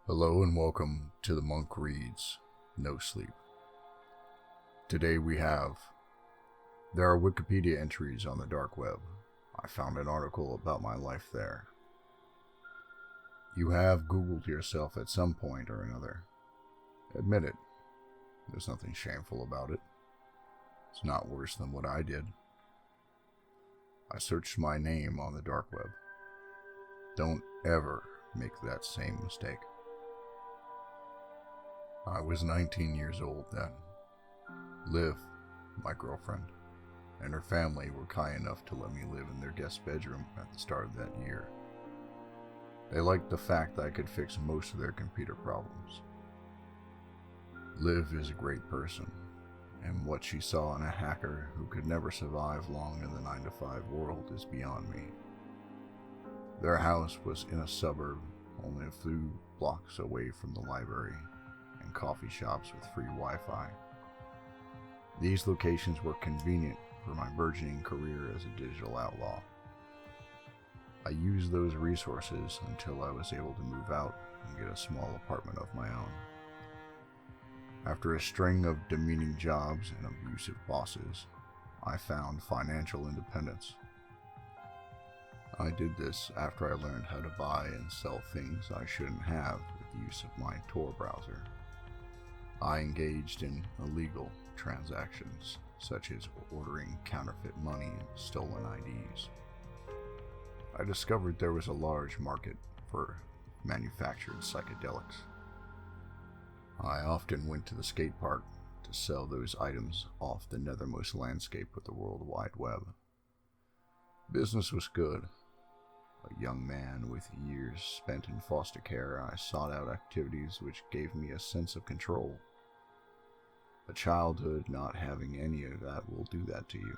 Hello and welcome to the Monk Reads No Sleep. Today there are Wikipedia entries on the dark web. I found an article about my life there. You have Googled yourself at some point or another. Admit it. There's nothing shameful about it. It's not worse than what I did. I searched my name on the dark web. Don't ever make that same mistake. I was 19 years old then. Liv, my girlfriend, and her family were kind enough to let me live in their guest bedroom at the start of that year. They liked the fact that I could fix most of their computer problems. Liv is a great person, and what she saw in a hacker who could never survive long in the 9-to-5 world is beyond me. Their house was in a suburb only a few blocks away from the library and coffee shops with free Wi-Fi. These locations were convenient for my burgeoning career as a digital outlaw. I used those resources until I was able to move out and get a small apartment of my own. After a string of demeaning jobs and abusive bosses, I found financial independence. I did this after I learned how to buy and sell things I shouldn't have with the use of my Tor browser. I engaged in illegal transactions, such as ordering counterfeit money and stolen IDs. I discovered there was a large market for manufactured psychedelics. I often went to the skate park to sell those items off the nethermost landscape of the World Wide Web. Business was good. A young man with years spent in foster care, I sought out activities which gave me a sense of control. A childhood not having any of that will do that to you.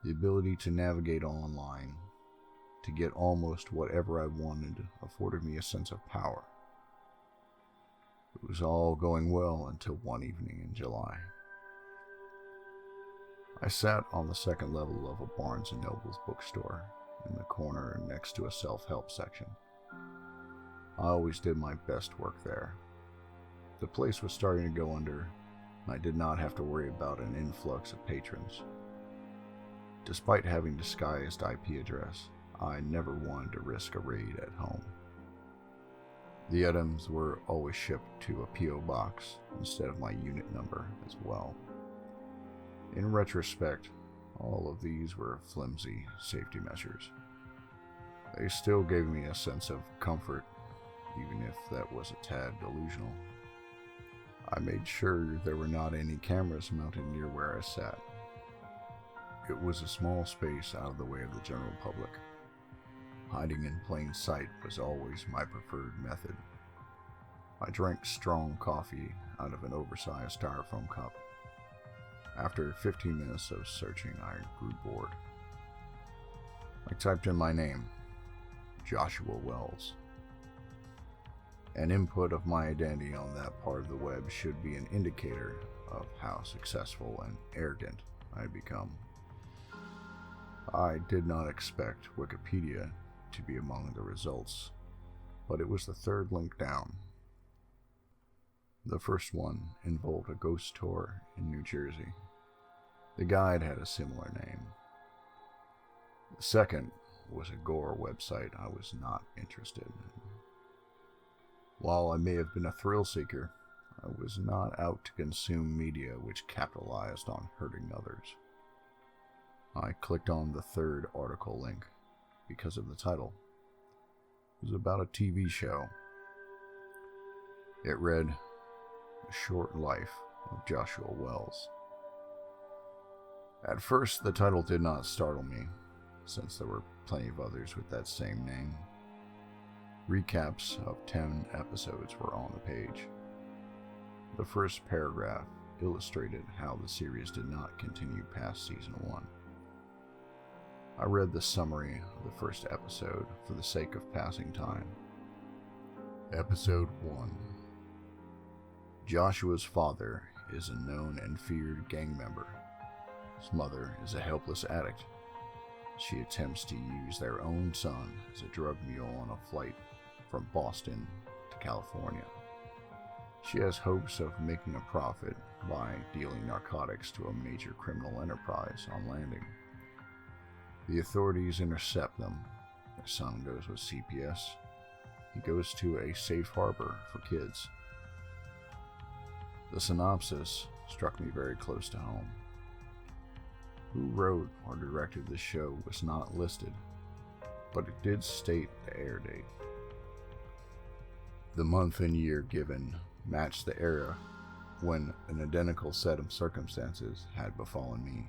The ability to navigate online, to get almost whatever I wanted, afforded me a sense of power. It was all going well until one evening in July. I sat on the second level of a Barnes & Noble's bookstore, in the corner next to a self-help section. I always did my best work there. The place was starting to go under, and I did not have to worry about an influx of patrons. Despite having disguised IP address, I never wanted to risk a raid at home. The items were always shipped to a P.O. box instead of my unit number as well. In retrospect, all of these were flimsy safety measures. They still gave me a sense of comfort, even if that was a tad delusional. I made sure there were not any cameras mounted near where I sat. It was a small space out of the way of the general public. Hiding in plain sight was always my preferred method. I drank strong coffee out of an oversized styrofoam cup. After 15 minutes of searching, I grew bored. I typed in my name, Joshua Wells. An input of my identity on that part of the web should be an indicator of how successful and arrogant I had become. I did not expect Wikipedia to be among the results, but it was the third link down. The first one involved a ghost tour in New Jersey. The guide had a similar name. The second was a gore website I was not interested in. While I may have been a thrill seeker, I was not out to consume media which capitalized on hurting others. I clicked on the third article link because of the title. It was about a TV show. It read, The Short Life of Joshua Wells. At first, the title did not startle me, since there were plenty of others with that same name. Recaps of 10 episodes were on the page. The first paragraph illustrated how the series did not continue past season 1. I read the summary of the first episode for the sake of passing time. Episode 1. Joshua's father is a known and feared gang member. His mother is a helpless addict. She attempts to use their own son as a drug mule on a flight from Boston to California. She has hopes of making a profit by dealing narcotics to a major criminal enterprise on landing. The authorities intercept them. Their son goes with CPS. He goes to a safe harbor for kids. The synopsis struck me very close to home. Who wrote or directed the show was not listed, but it did state the air date. The month and year given matched the era when an identical set of circumstances had befallen me.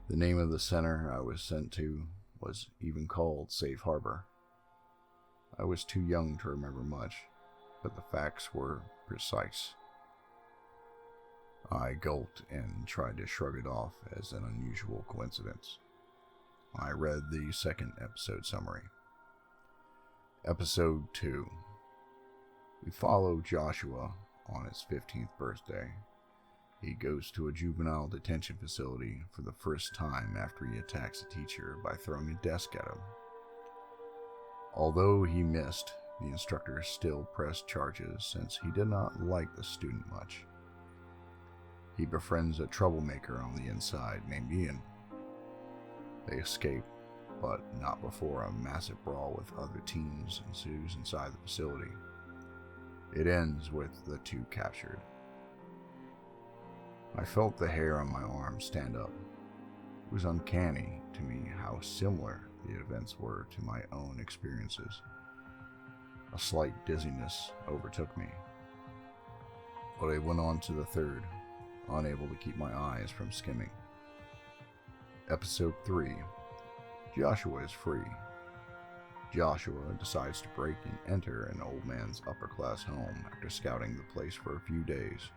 The name of the center I was sent to was even called Safe Harbor. I was too young to remember much, but the facts were precise. I gulped and tried to shrug it off as an unusual coincidence. I read the second episode summary. Episode 2. We follow Joshua on his 15th birthday. He goes to a juvenile detention facility for the first time after he attacks a teacher by throwing a desk at him. Although he missed, the instructor still pressed charges since he did not like the student much. He befriends a troublemaker on the inside named Ian. They escape, but not before a massive brawl with other teens ensues inside the facility. It ends with the two captured. I felt the hair on my arm stand up. It was uncanny to me how similar the events were to my own experiences. A slight dizziness overtook me, but I went on to the third, unable to keep my eyes from skimming. Episode 3. Joshua is free. Joshua decides to break and enter an old man's upper-class home after scouting the place for a few days.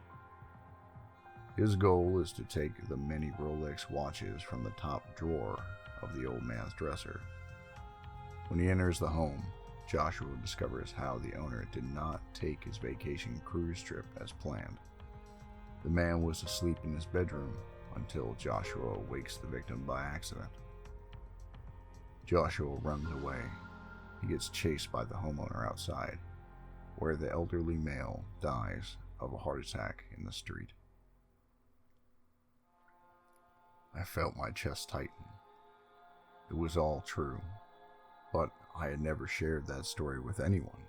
His goal is to take the many Rolex watches from the top drawer of the old man's dresser. When he enters the home, Joshua discovers how the owner did not take his vacation cruise trip as planned. The man was asleep in his bedroom until Joshua wakes the victim by accident. Joshua runs away. He gets chased by the homeowner outside, where the elderly male dies of a heart attack in the street. I felt my chest tighten. It was all true, but I had never shared that story with anyone.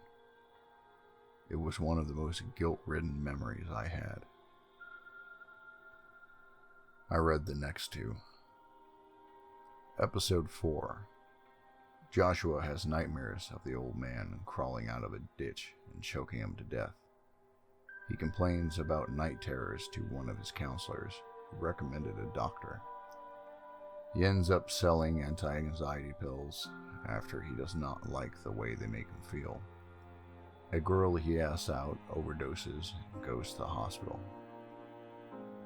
It was one of the most guilt-ridden memories I had. I read the next two. Episode 4. Joshua has nightmares of the old man crawling out of a ditch and choking him to death. He complains about night terrors to one of his counselors, who recommended a doctor. He ends up selling anti-anxiety pills after he does not like the way they make him feel. A girl he asks out overdoses and goes to the hospital.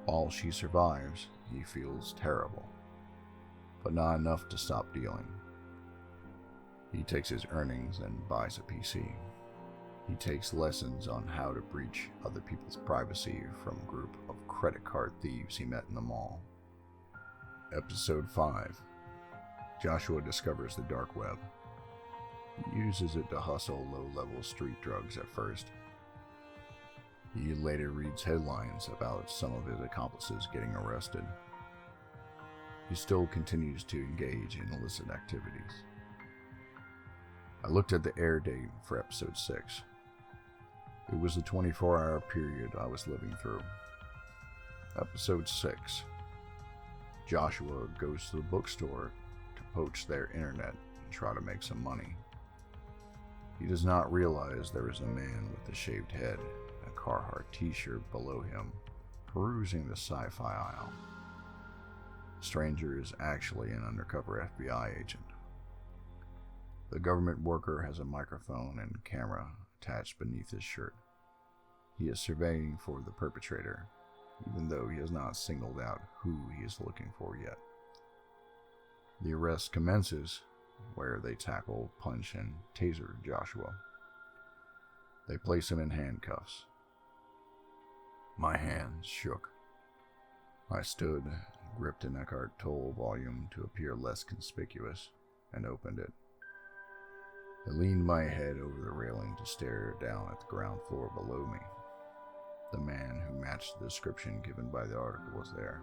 While she survives, he feels terrible, but not enough to stop dealing. He takes his earnings and buys a PC. He takes lessons on how to breach other people's privacy from a group of credit card thieves he met in the mall. Episode 5. Joshua discovers the dark web. He uses it to hustle low-level street drugs at first. He later reads headlines about some of his accomplices getting arrested. He still continues to engage in illicit activities. I looked at the air date for episode 6. It was the 24-hour period I was living through. Episode 6. Joshua goes to the bookstore to poach their internet and try to make some money. He does not realize there is a man with a shaved head and a Carhartt t-shirt below him, perusing the sci-fi aisle. The stranger is actually an undercover FBI agent. The government worker has a microphone and camera attached beneath his shirt. He is surveying for the perpetrator, even though he has not singled out who he is looking for yet. The arrest commences, where they tackle, punch, and taser Joshua. They place him in handcuffs. My hands shook. I stood, gripped an Eckhart Tolle volume to appear less conspicuous, and opened it. I leaned my head over the railing to stare down at the ground floor below me. The man who matched the description given by the article was there.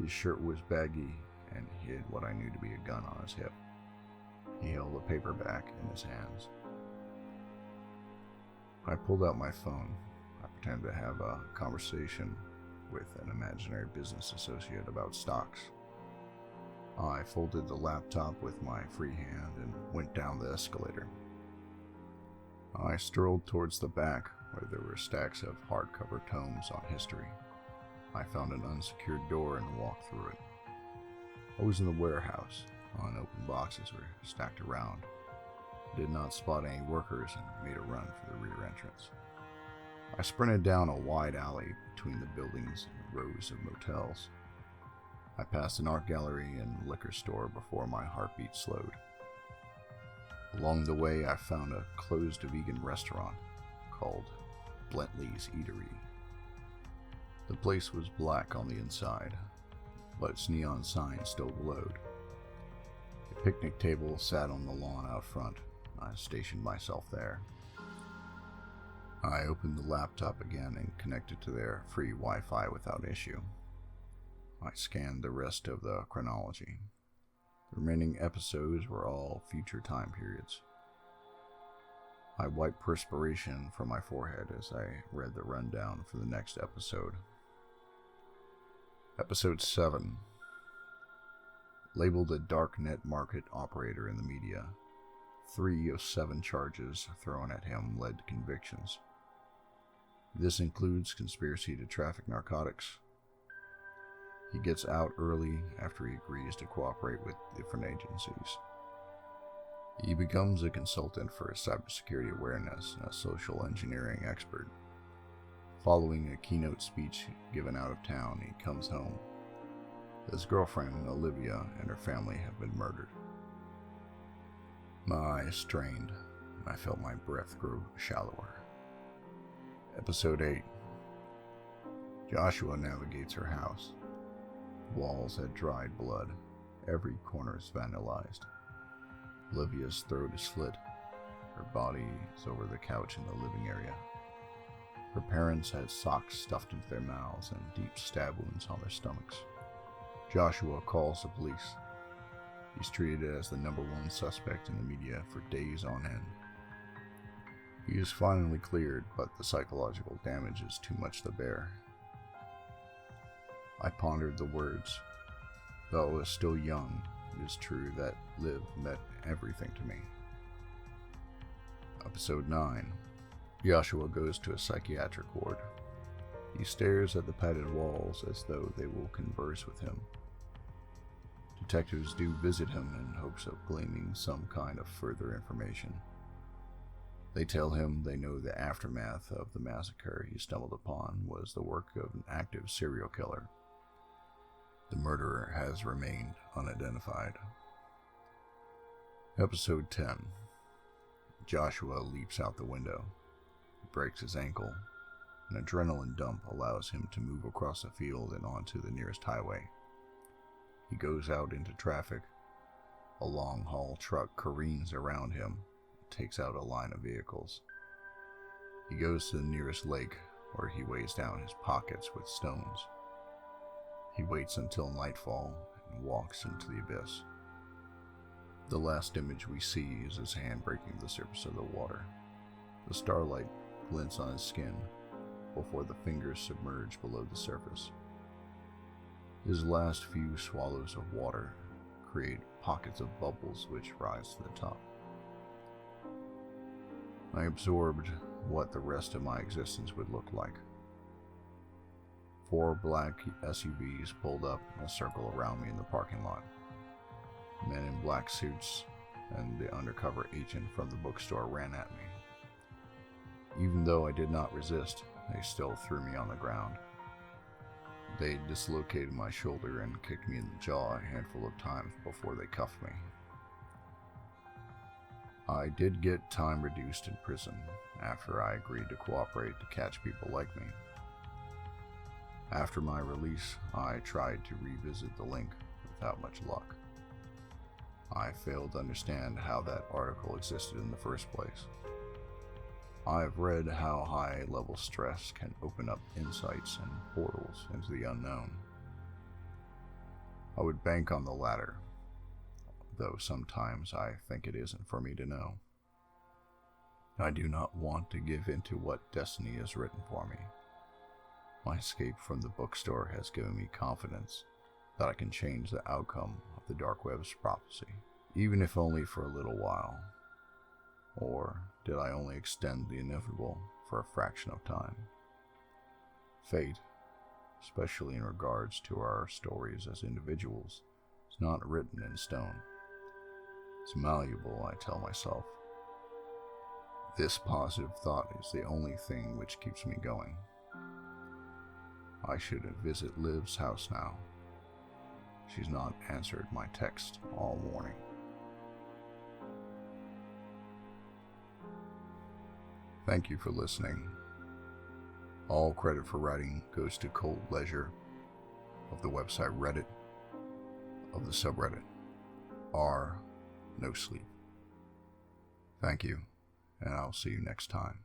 His shirt was baggy and hid what I knew to be a gun on his hip. He held a paperback in his hands. I pulled out my phone. I pretended to have a conversation with an imaginary business associate about stocks. I folded the laptop with my free hand and went down the escalator. I strolled towards the back where there were stacks of hardcover tomes on history. I found an unsecured door and walked through it. I was in the warehouse. Unopened boxes were stacked around. I did not spot any workers and made a run for the rear entrance. I sprinted down a wide alley between the buildings and rows of motels. I passed an art gallery and liquor store before my heartbeat slowed. Along the way, I found a closed vegan restaurant called Bentley's Eatery. The place was black on the inside, but its neon sign still glowed. A picnic table sat on the lawn out front. I stationed myself there. I opened the laptop again and connected to their free Wi-Fi without issue. I scanned the rest of the chronology. The remaining episodes were all future time periods. I wiped perspiration from my forehead as I read the rundown for the next episode. Episode 7. Labeled a darknet market operator in the media, 3 of 7 charges thrown at him led to convictions. This includes conspiracy to traffic narcotics. He gets out early after he agrees to cooperate with different agencies. He becomes a consultant for cybersecurity awareness and a social engineering expert. Following a keynote speech given out of town, he comes home. His girlfriend, Olivia, and her family have been murdered. My eyes strained, and I felt my breath grow shallower. Episode 8. Joshua navigates her house. Walls had dried blood. Every corner is vandalized. Olivia's throat is slit. Her body is over the couch in the living area. Her parents had socks stuffed into their mouths and deep stab wounds on their stomachs. Joshua calls the police. He's treated as the #1 suspect in the media for days on end. He is finally cleared, but the psychological damage is too much to bear. I pondered the words. Though I was still young, it is true that Liv meant everything to me. Episode 9. Joshua goes to a psychiatric ward. He stares at the padded walls as though they will converse with him. Detectives do visit him in hopes of gleaning some kind of further information. They tell him they know the aftermath of the massacre he stumbled upon was the work of an active serial killer. The murderer has remained unidentified. Episode 10. Joshua leaps out the window. He breaks his ankle. An adrenaline dump allows him to move across the field and onto the nearest highway. He goes out into traffic. A long-haul truck careens around him and takes out a line of vehicles. He goes to the nearest lake, where he weighs down his pockets with stones. He waits until nightfall and walks into the abyss. The last image we see is his hand breaking the surface of the water. The starlight glints on his skin before the fingers submerge below the surface. His last few swallows of water create pockets of bubbles which rise to the top. I absorbed what the rest of my existence would look like. 4 black SUVs pulled up in a circle around me in the parking lot. Men in black suits and the undercover agent from the bookstore ran at me. Even though I did not resist, they still threw me on the ground. They dislocated my shoulder and kicked me in the jaw a handful of times before they cuffed me. I did get time reduced in prison after I agreed to cooperate to catch people like me. After my release, I tried to revisit the link without much luck. I failed to understand how that article existed in the first place. I've read how high-level stress can open up insights and portals into the unknown. I would bank on the latter, though sometimes I think it isn't for me to know. I do not want to give in to what destiny has written for me. My escape from the bookstore has given me confidence that I can change the outcome of the dark web's prophecy, even if only for a little while. Or did I only extend the inevitable for a fraction of time? Fate, especially in regards to our stories as individuals, is not written in stone. It's malleable, I tell myself. This positive thought is the only thing which keeps me going. I should visit Liv's house now. She's not answered my text all morning. Thank you for listening. All credit for writing goes to Cold Leisure of the website Reddit, of the subreddit r no sleep. Thank you, and I'll see you next time.